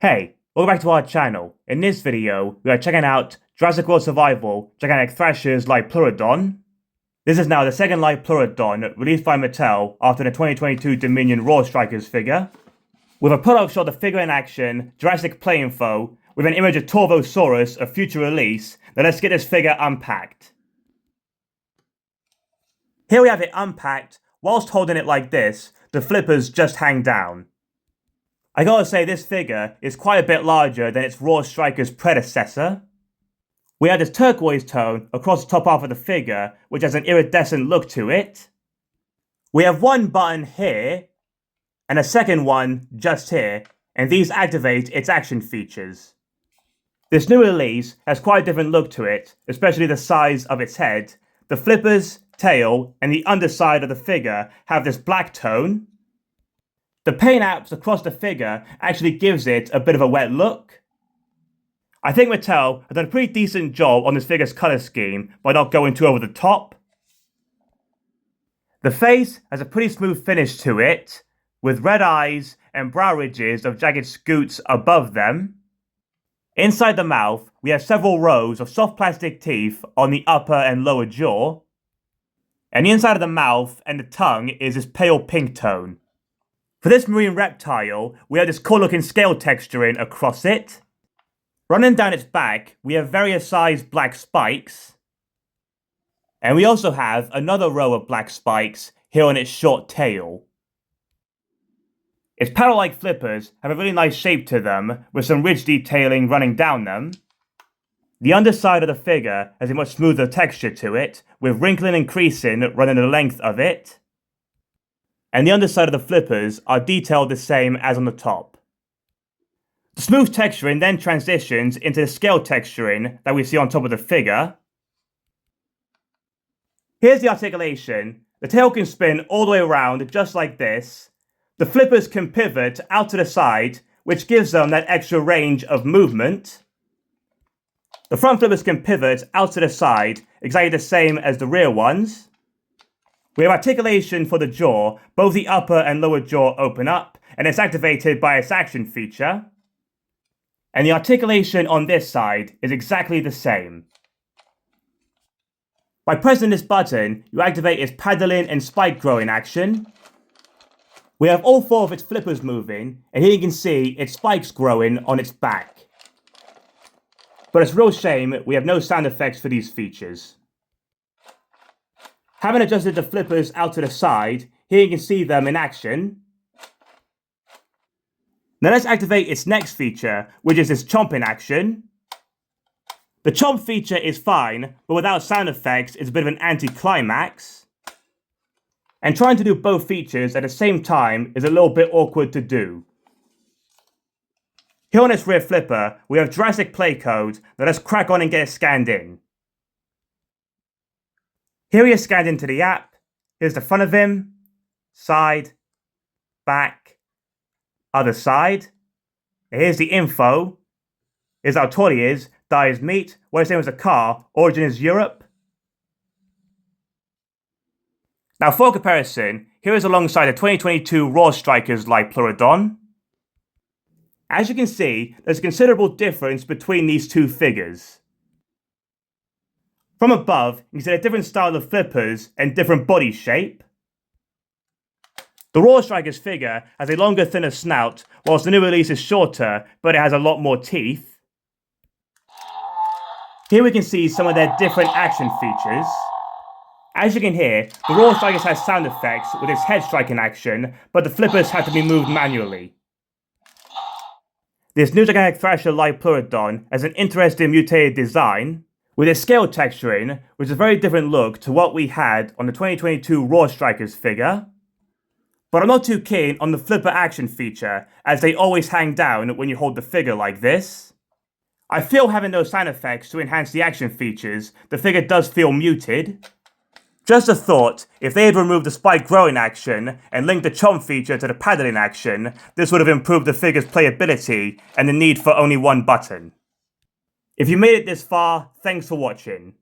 Hey, welcome back to our channel. In this video, we are checking out Jurassic World Survival Gigantic Thrashers Liopleurodon. This is now the second Liopleurodon released by Mattel after the 2022 Dominion Raw Strikers figure. With a pull-up shot of the figure in action, Jurassic play info, with an image of Torvosaurus of future release, then let's get this figure unpacked. Here we have it unpacked. Whilst holding it like this, the flippers just hang down. I gotta say, this figure is quite a bit larger than its Raw Striker's predecessor. We have this turquoise tone across the top half of the figure, which has an iridescent look to it. We have one button here, and a second one just here, and these activate its action features. This new release has quite a different look to it, especially the size of its head. The flippers, tail, and the underside of the figure have this black tone. The paint apps across the figure actually gives it a bit of a wet look. I think Mattel has done a pretty decent job on this figure's colour scheme by not going too over the top. The face has a pretty smooth finish to it, with red eyes and brow ridges of jagged scoots above them. Inside the mouth, we have several rows of soft plastic teeth on the upper and lower jaw. And the inside of the mouth and the tongue is this pale pink tone. For this marine reptile, we have this cool looking scale texturing across it. Running down its back, we have various sized black spikes. And we also have another row of black spikes here on its short tail. Its paddle-like flippers have a really nice shape to them, with some ridge detailing running down them. The underside of the figure has a much smoother texture to it, with wrinkling and creasing running the length of it. And the underside of the flippers are detailed the same as on the top. The smooth texturing then transitions into the scale texturing that we see on top of the figure. Here's the articulation. The tail can spin all the way around just like this. The flippers can pivot out to the side, which gives them that extra range of movement. The front flippers can pivot out to the side, exactly the same as the rear ones. We have articulation for the jaw. Both the upper and lower jaw open up, and it's activated by its action feature. And the articulation on this side is exactly the same. By pressing this button, you activate its paddling and spike growing action. We have all four of its flippers moving, and here you can see its spikes growing on its back. But it's a real shame we have no sound effects for these features. Having adjusted the flippers out to the side, here you can see them in action. Now let's activate its next feature, which is this chomping action. The chomp feature is fine, but without sound effects, it's a bit of an anticlimax. And trying to do both features at the same time is a little bit awkward to do. Here on its rear flipper, we have Jurassic play code. Now let's crack on and get it scanned in. Here he is scanned into the app. Here's the front of him, side, back, other side. Here's the info. Here's how tall he is, dies meat, what his name was a car, origin is Europe. Now for comparison, here is alongside the 2022 Raw Strikers Liopleurodon. As you can see, there's a considerable difference between these two figures. From above, you can see a different style of flippers and different body shape. The Raw Strikers figure has a longer, thinner snout, whilst the new release is shorter, but it has a lot more teeth. Here we can see some of their different action features. As you can hear, the Raw Strikers has sound effects with its head striking action, but the flippers had to be moved manually. This new Gigantic Thrasher Liopleurodon has an interesting mutated design, with its scale texturing, which is a very different look to what we had on the 2022 Raw Strikers figure. But I'm not too keen on the flipper action feature, as they always hang down when you hold the figure like this. I feel having those sound effects to enhance the action features, the figure does feel muted. Just a thought, if they had removed the spike growing action and linked the chomp feature to the paddling action, this would have improved the figure's playability and the need for only one button. If you made it this far, thanks for watching.